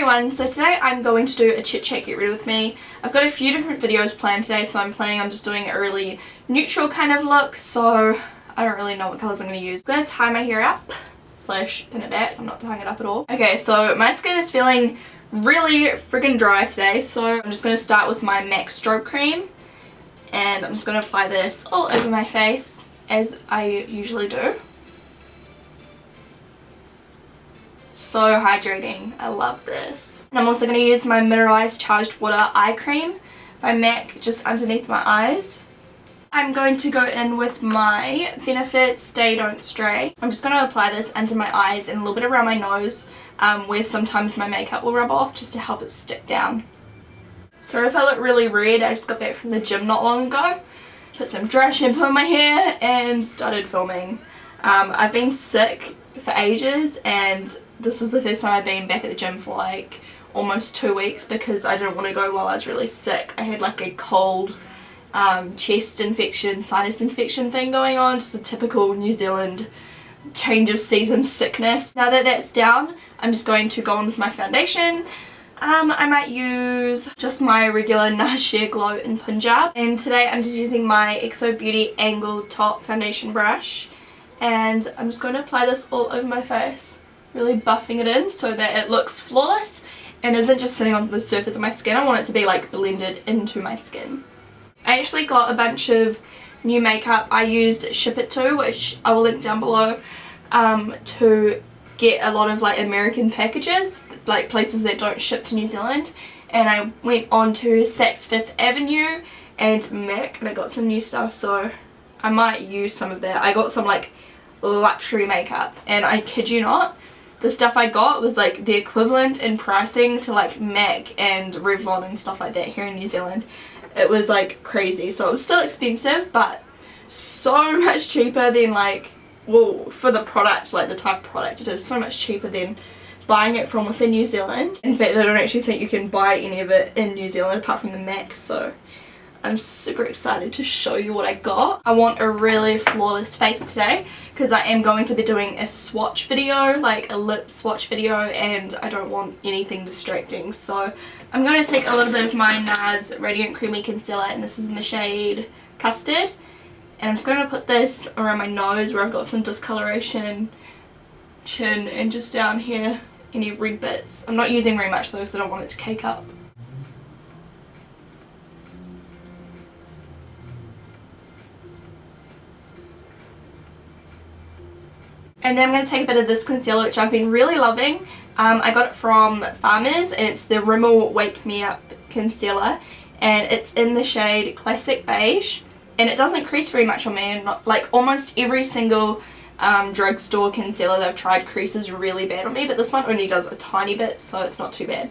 everyone, so today I'm going to do a chit chat get ready with me. I've got a few different videos planned today, so I'm planning on just doing a really neutral kind of look, so I don't really know what colours I'm going to use. I'm going to tie my hair up, slash pin it back. I'm not tying it up at all. Okay, so my skin is feeling really freaking dry today, so I'm just going to start with my MAC Strobe Cream, and I'm just going to apply this all over my face, as I usually do. So hydrating. I love this. And I'm also going to use my Mineralized Charged Water Eye Cream by MAC just underneath my eyes. I'm going to go in with my Benefit Stay Don't Stray. I'm just going to apply this under my eyes and a little bit around my nose where sometimes my makeup will rub off just to help it stick down. Sorry if I look really red, I just got back from the gym not long ago. Put some dry shampoo in my hair and started filming. I've been sick for ages, and this was the first time I've been back at the gym for like almost 2 weeks because I didn't want to go while I was really sick. I had like a cold, chest infection, sinus infection thing going on, just a typical New Zealand change of season sickness. Now that that's down, I'm just going to go on with my foundation. I might use just my regular NARS Sheer Glow in Punjab, and today I'm just using my xoBeauty Angled Top Foundation Brush, and I'm just going to apply this all over my face, really buffing it in so that it looks flawless and isn't just sitting on the surface of my skin. I want it to be like blended into my skin. I actually got a bunch of new makeup. I used Ship It To, which I will link down below, to get a lot of like American packages, like places that don't ship to New Zealand, and I went on to Saks Fifth Avenue and MAC and I got some new stuff, so I might use some of that. I got some like luxury makeup, and I kid you not, the stuff I got was like the equivalent in pricing to like MAC and Revlon and stuff like that here in New Zealand. It was like crazy, so it was still expensive but so much cheaper than like, well, for the product, like the type of product, it is so much cheaper than buying it from within New Zealand. In fact, I don't actually think you can buy any of it in New Zealand apart from the MAC, so I'm super excited to show you what I got. I want a really flawless face today because I am going to be doing a swatch video, like a lip swatch video, and I don't want anything distracting. So I'm going to take a little bit of my NARS Radiant Creamy Concealer, and this is in the shade Custard. And I'm just going to put this around my nose where I've got some discoloration, chin, and just down here, any red bits. I'm not using very much though because I don't want it to cake up. And then I'm going to take a bit of this concealer, which I've been really loving. I got it from Farmers, and it's the Rimmel Wake Me Up Concealer, and it's in the shade Classic Beige, and it doesn't crease very much on me, and like almost every single drugstore concealer that I've tried creases really bad on me, but this one only does a tiny bit, so it's not too bad.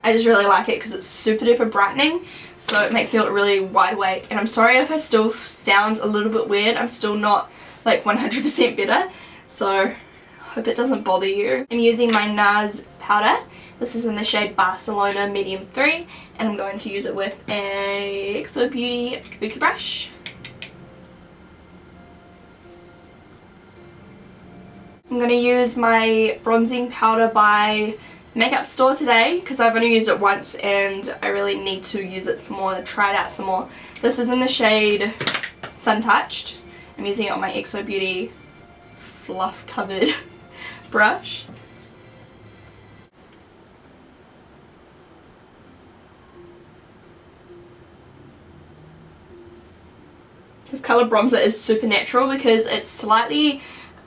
I just really like it because it's super duper brightening, so it makes me look really wide awake. And I'm sorry if I still sound a little bit weird, I'm still not like 100% better, so hope it doesn't bother you. I'm using my NARS powder. This is in the shade Barcelona Medium 3, and I'm going to use it with a xoBeauty Kabuki Brush. I'm going to use my bronzing powder by Makeup Store today because I've only used it once and I really need to use it some more, try it out some more. This is in the shade Sun Touched. I'm using it on my xoBeauty fluff covered brush. This colour bronzer is super natural because it's slightly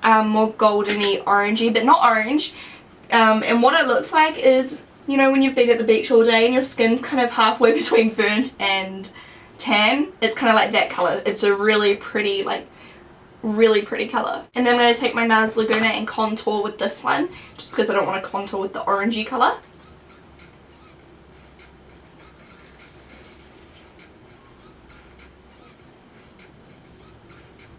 more goldeny orangey, but not orange. And what it looks like is, you know, when you've been at the beach all day and your skin's kind of halfway between burnt and tan, it's kind of like that colour. It's a really pretty, like, really pretty colour. And then I'm going to take my NARS Laguna and contour with this one, just because I don't want to contour with the orangey colour.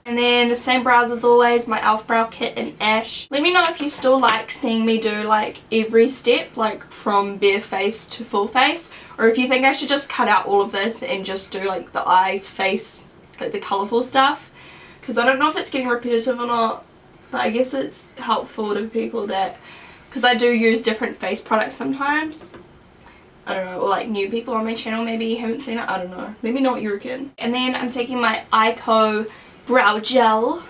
And then the same brows as always, my e.l.f. brow kit in Ash. Let me know if you still like seeing me do like every step, like from bare face to full face, or if you think I should just cut out all of this and just do like the eyes, face, like the colourful stuff. Because I don't know if it's getting repetitive or not, but I guess it's helpful to people that because I do use different face products sometimes. I don't know, or like new people on my channel maybe haven't seen it, I don't know. Let me know what you reckon. And then I'm taking my Eyeko Brow Gel,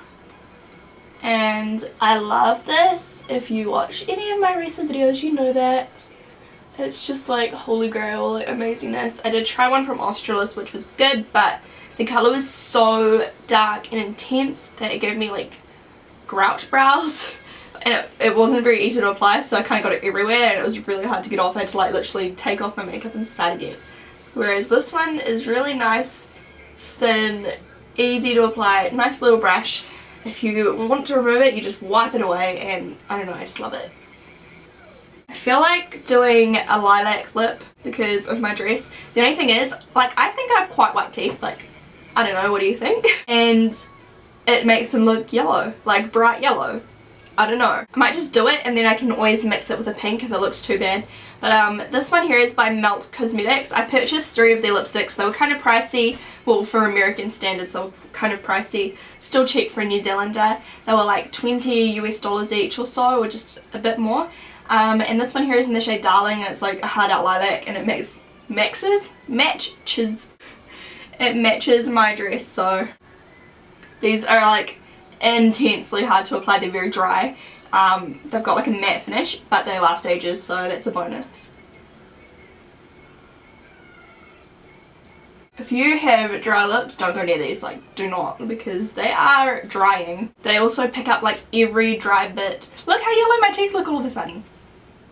and I love this. If you watch any of my recent videos, you know that. It's just like holy grail, like amazingness. I did try one from Australis, which was good, but the colour was so dark and intense that it gave me like grouch brows. And it wasn't very easy to apply, so I kind of got it everywhere and it was really hard to get off. I had to like literally take off my makeup and start again. Whereas this one is really nice, thin, easy to apply, nice little brush. If you want to remove it, you just wipe it away, and I don't know, I just love it. I feel like doing a lilac lip because of my dress. The only thing is, like, I think I have quite white teeth, like, I don't know, what do you think? And it makes them look yellow, like bright yellow. I don't know. I might just do it and then I can always mix it with a pink if it looks too bad. But this one here is by Melt Cosmetics. I purchased 3 of their lipsticks. They were kind of pricey. Well, for American standards, they were kind of pricey. Still cheap for a New Zealander. They were like $20 US each or so, or just a bit more. And this one here is in the shade Darling. It's like a hard out lilac, and it matches my dress. So these are like intensely hard to apply. They're very dry. They've got like a matte finish, but they last ages, so that's a bonus. If you have dry lips, don't go near these, like do not, because they are drying. They also pick up like every dry bit. Look how yellow my teeth look all of a sudden.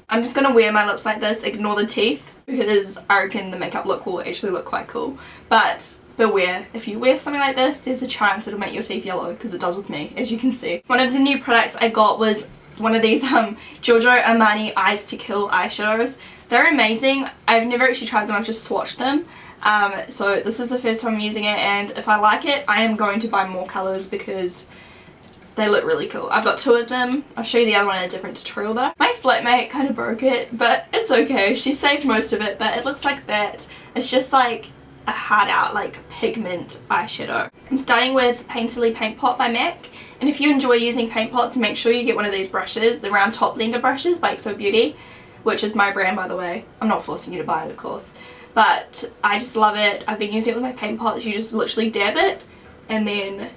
I'm just gonna wear my lips like this, ignore the teeth, because I reckon the makeup look will actually look quite cool. But beware, if you wear something like this, there's a chance it'll make your teeth yellow, because it does with me, as you can see. One of the new products I got was one of these Giorgio Armani Eyes to Kill eyeshadows. They're amazing. I've never actually tried them, I've just swatched them. So this is the first time I'm using it, and if I like it, I am going to buy more colours because they look really cool. I've got 2 of them. I'll show you the other one in a different tutorial though. My flatmate kind of broke it, but it's okay. She saved most of it, but it looks like that. It's just like a hard out like pigment eyeshadow. I'm starting with Painterly Paint Pot by MAC, and if you enjoy using paint pots, make sure you get one of these brushes, the round top blender brushes by xoBeauty, which is my brand by the way. I'm not forcing you to buy it, of course, but I just love it. I've been using it with my paint pots. You just literally dab it and then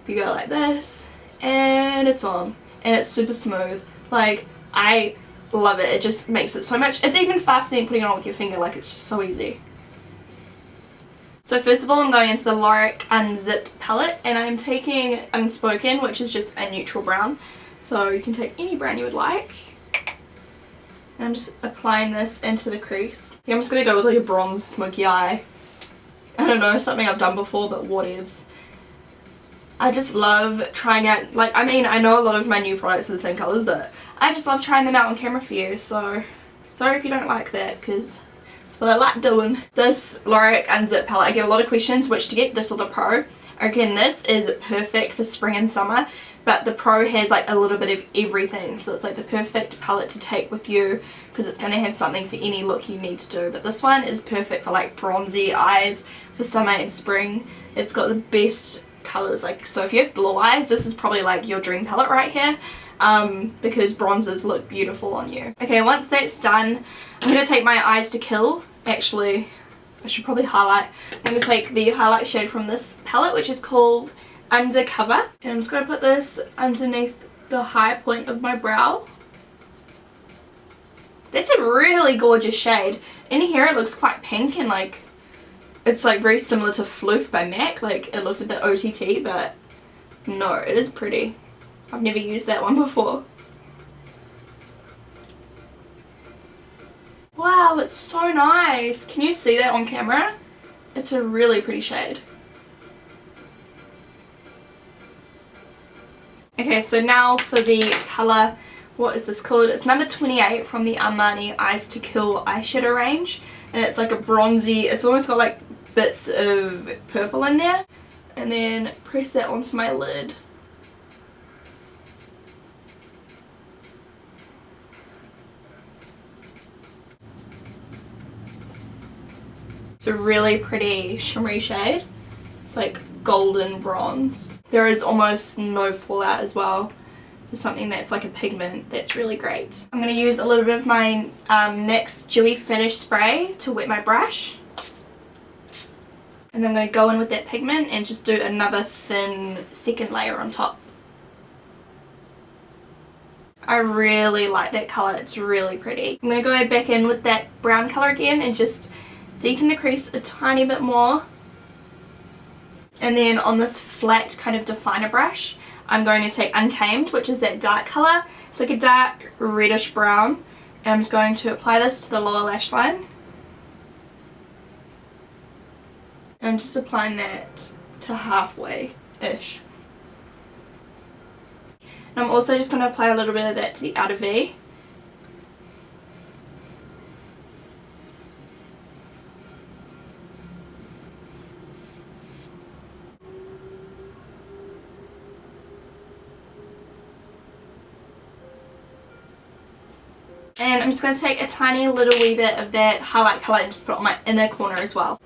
you go like this and it's on, and it's super smooth. Like, I love it. It just makes it so much, it's even faster than putting it on with your finger. Like, it's just so easy. So first of all, I'm going into the Lorac Unzipped palette, and I'm taking Unspoken, which is just a neutral brown. So you can take any brown you would like. And I'm just applying this into the crease. I think I'm just going to go with like a bronze smoky eye. I don't know, something I've done before, but whatevs. I just love trying out, like, I mean, I know a lot of my new products are the same colours, but I just love trying them out on camera for you. So sorry if you don't like that, because that's what I like doing. This Lorac Unzipped palette, I get a lot of questions which to get, this or the Pro. Again, this is perfect for spring and summer, but the Pro has like a little bit of everything, so it's like the perfect palette to take with you because it's going to have something for any look you need to do. But this one is perfect for like bronzy eyes for summer and spring. It's got the best colours, like, so if you have blue eyes, this is probably like your dream palette right here. Because bronzers look beautiful on you. Okay, once that's done, I'm going to take my Eyes to Kill. Actually, I should probably highlight. I'm going to take the highlight shade from this palette, which is called Undercover. And I'm just going to put this underneath the high point of my brow. That's a really gorgeous shade. In here it looks quite pink, and like, it's like very similar to Floof by MAC. Like, it looks a bit OTT, but no, it is pretty. I've never used that one before. Wow, it's so nice. Can you see that on camera? It's a really pretty shade. Okay, so now for the colour, what is this called? It's number 28 from the Armani Eyes to Kill eyeshadow range. And it's like a bronzy, it's almost got like bits of purple in there. And then press that onto my lid. It's a really pretty shimmery shade. It's like golden bronze. There is almost no fallout as well. for something that's like a pigment, that's really great. I'm going to use a little bit of my NYX Dewy Finish Spray to wet my brush. And then I'm going to go in with that pigment and just do another thin second layer on top. I really like that colour, it's really pretty. I'm going to go back in with that brown colour again and just deepen the crease a tiny bit more. And then on this flat kind of definer brush, I'm going to take Untamed, which is that dark colour. It's like a dark reddish brown. And I'm just going to apply this to the lower lash line. And I'm just applying that to halfway-ish. And I'm also just going to apply a little bit of that to the outer V. And I'm just going to take a tiny little wee bit of that highlight colour and just put it on my inner corner as well.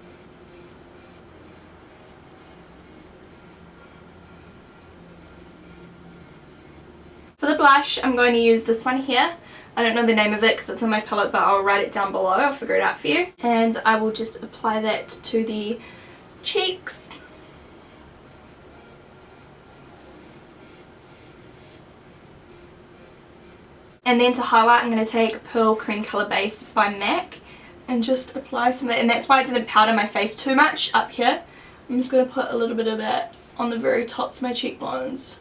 For the blush, I'm going to use this one here. I don't know the name of it because it's on my palette, but I'll write it down below. I'll figure it out for you. And I will just apply that to the cheeks. And then to highlight, I'm going to take Pearl Cream Colour Base by MAC and just apply some of it. And that's why I didn't powder my face too much up here. I'm just going to put a little bit of that on the very tops of my cheekbones.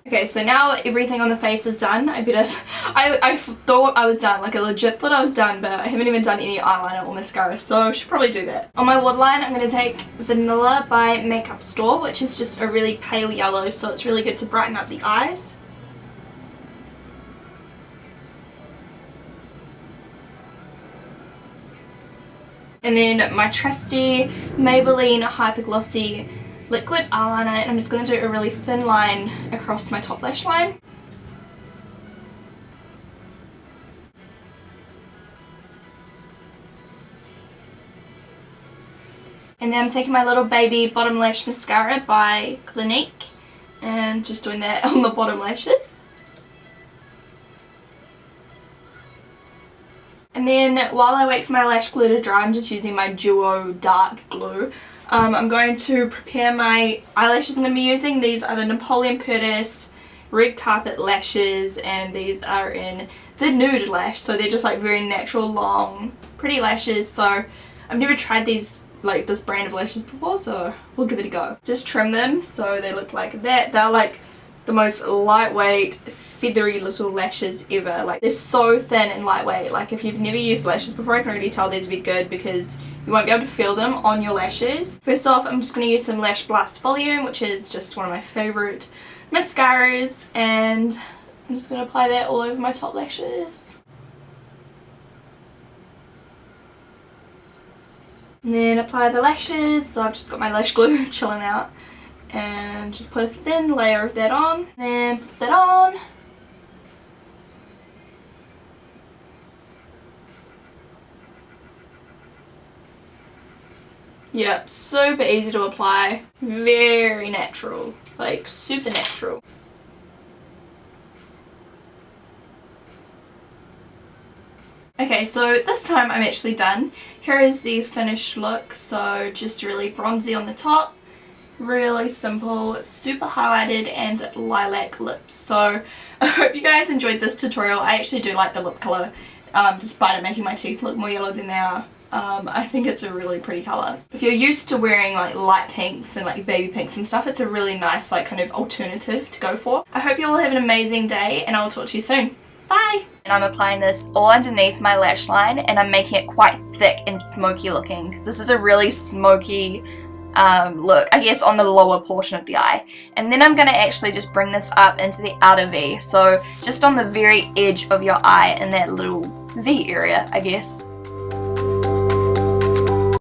Okay, so now everything on the face is done. I thought I was done, like I legit thought I was done, but I haven't even done any eyeliner or mascara, so I should probably do that. On my waterline, I'm going to take Vanilla by Makeup Store, which is just a really pale yellow, so it's really good to brighten up the eyes. And then my trusty Maybelline Hyper Glossy liquid eyeliner, and I'm just going to do a really thin line across my top lash line. And then I'm taking my little baby bottom lash mascara by Clinique and just doing that on the bottom lashes. And then while I wait for my lash glue to dry, I'm just using my Duo Dark Glue. I'm going to prepare my eyelashes I'm going to be using. These are the Napoleon Perdis Red Carpet Lashes, and these are in the Nude Lash. So they're just like very natural, long, pretty lashes. So I've never tried these, like this brand of lashes before, so we'll give it a go. Just trim them so they look like that. They're like the most lightweight, feathery little lashes ever. Like they're so thin and lightweight. Like if you've never used lashes before, I can already tell these will be good because you won't be able to feel them on your lashes. First off, I'm just going to use some Lash Blast Volume, which is just one of my favourite mascaras, and I'm just going to apply that all over my top lashes. And then apply the lashes. So I've just got my lash glue chilling out, and just put a thin layer of that on, and then put that on. Yep, super easy to apply, very natural, like super natural. Okay, so this time I'm actually done. Here is the finished look, so just really bronzy on the top, really simple, super highlighted and lilac lips. So I hope you guys enjoyed this tutorial. I actually do like the lip colour, despite it making my teeth look more yellow than they are. I think it's a really pretty colour. If you're used to wearing like light pinks and like baby pinks and stuff, it's a really nice like kind of alternative to go for. I hope you all have an amazing day, and I'll talk to you soon. Bye! And I'm applying this all underneath my lash line, and I'm making it quite thick and smoky looking because this is a really smoky look, I guess, on the lower portion of the eye. And then I'm going to actually just bring this up into the outer V, so just on the very edge of your eye in that little V area, I guess.